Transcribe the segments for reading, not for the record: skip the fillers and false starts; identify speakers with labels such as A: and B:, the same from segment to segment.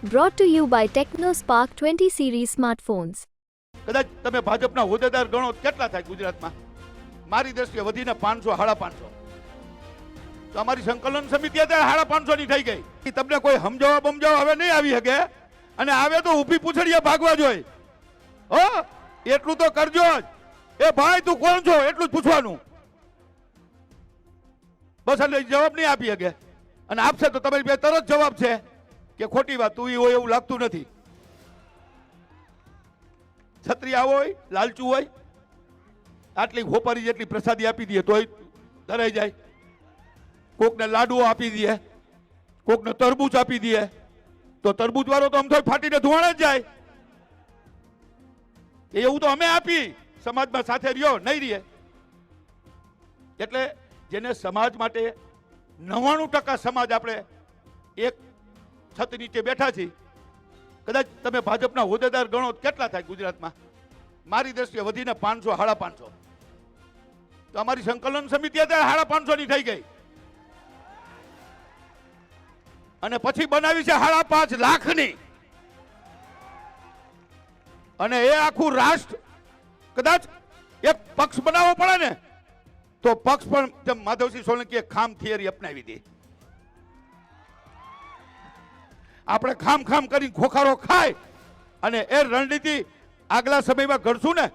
A: Brought to you by TechnoSpark 20 series smartphones.
B: કદાચ તમે ભાજપના હોદ્દેદાર ગણો કેટલા થાય ગુજરાતમાં? મારી દ્રષ્ટિએ વધીને 500 550. તો અમારી સંકલન સમિતિ અત્યારે 550 ની થઈ ગઈ. તમને કોઈ સમજાવવા બમજાવવા હવે નહીં આવી શકે, અને આવે તો ઊભી પૂછડીએ ભાગવા જોઈએ. હો, એટલું તો કરજો જ. એ ભાઈ તું કોણ છો એટલું જ પૂછવાનું. બસ એટલે જવાબ નહીં આપી શકે, અને આપશે તો તમારી બે તરત જવાબ છે કે ખોટી વાત, તું હોય એવું લાગતું નથી. છત્રી હોય, લાલચુ હોય, આટલી હોપારી જેટલી પ્રસાદી આપી દઈએ તોય ધરાઈ જાય. કોકને લાડુઓ આપી દઈએ, કોકને તરબૂચ આપી દઈએ, તો તરબૂચ વાળો તો આમ થોડી ફાટીને ધોવાણ જ જાય. એવું તો અમે આપી, સમાજમાં સાથે રહ્યો નહીં રહીએ. એટલે જેને સમાજ માટે 99% સમાજ આપણે એક છત નીચે બેઠા છીએ. કદાચ તમે ભાજપના હોદ્દેદાર ગણો કેટલા થાય ગુજરાતમાં? મારી દ્રષ્ટિએ વધીને 500 550. તો અમારી સંકલન સમિતિ અત્યારે 550 ની થઈ ગઈ, અને પછી બનાવી છે 5.5 લાખની. અને એ આખું રાષ્ટ્ર કદાચ એક પક્ષ બનાવવો પડે ને, તો પક્ષ પણ માધવસિંહ સોલંકીએ ખામ થિયરી અપનાવી હતી. આપણે ખામ ખામ કરીને ખોખારો ખાય, અને એ રણનીતિ આગલા સમયમાં ઘડશું ને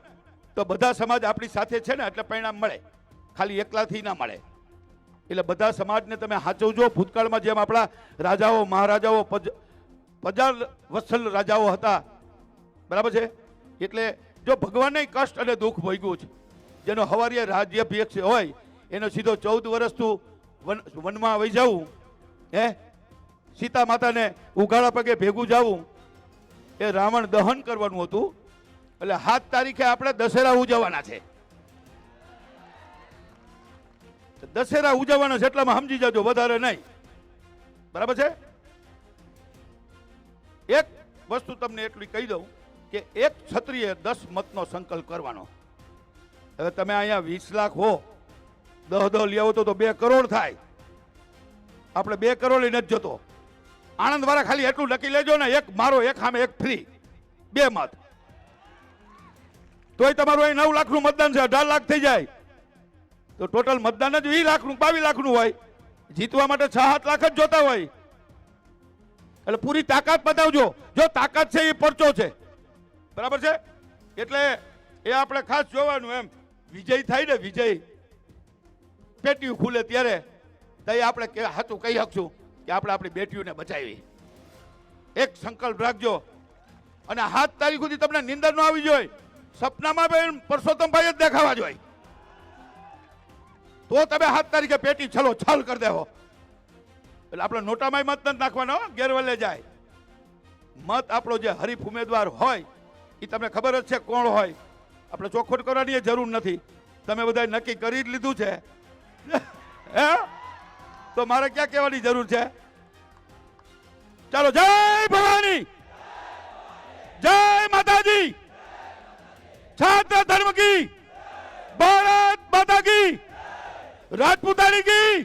B: તો બધા સમાજ આપણી સાથે છે ને એટલે પરિણામ મળે, ખાલી એકલાથી ના મળે. એટલે બધા સમાજને તમે સાચવજો. ભૂતકાળમાં જેમ આપણા રાજાઓ મહારાજાઓ પજાર વત્સલ રાજાઓ હતા, બરાબર છે. એટલે જો ભગવાનને કષ્ટ અને દુઃખ ભોગ્યું છે, જેનો હવારીય રાજ્યાભિષેક હોય એનો સીધો 14 વર્ષ વનમાં વહી જવું, સીતા માતાને ઉઘાડા પગે ભેગું જવું, એ રાવણ દહન કરવાનું હતું. એટલે 7 તારીખે આપણે દશેરા ઉજવવાના છે. દશેરા ઉજવવાના છે એટલામાં સમજી જજો, વધારે નહીં, બરાબર છે. એક વસ્તુ તમને એટલી કહી દઉં કે એક ક્ષત્રિય 10 મતનો સંકલ્પ કરવાનો. હવે તમે અહીંયા 20 લાખ હો, 10 લઈ આવો તો 2 કરોડ થાય. આપણે 2 કરોડ લઈ નથી જતો. આણંદ વાળા ખાલી એટલું લખી લેજો ને, એક મારો, એક સામે એક ફ્રી, 2 મત. તોય તમારું અહીં 9 લાખનું મતદાન છે, 18 લાખ થઈ જાય. તો ટોટલ મતદાન જ 20 લાખનું 22 લાખનું હોય. જીતવા માટે 6-7 લાખ જ જોતા હોય. એટલે પૂરી તાકાત બતાવજો. જો તાકાત છે એ પરચો છે, બરાબર છે. એટલે એ આપણે ખાસ જોવાનું. એમ વિજય થાય ને, વિજય પેટીયું ખુલે ત્યારે આપણે સાચું કહી શકશું કે આપણે આપણી બેટીઓને બચાવી. એક સંકલ્પ રાખજો, અને 7 તારીખ સુધી તમને નિંદર ન આવી જોઈએ. સપનામાં પણ પરસોત્તમભાઈ જ દેખાવા જોઈએ, તો તમે 7 તારીખે પેટી છલ કરી દેવો. એટલે આપણે નોટામાં મત નથી નાખવાનો, ગેરવલે જાય. મત આપણો જે હરીફ ઉમેદવાર હોય એ તમને ખબર જ છે કોણ હોય. આપણે ચોખવટ કરવાની જરૂર નથી, તમે બધા નક્કી કરી જ લીધું છે. તો મારે ક્યાં કહેવાની જરૂર છે? ચાલો, જય ભવાની, જય માતાજી, છાત્ર ધર્મ કી, ભારત માતા કી, રાજપૂતાણી કી.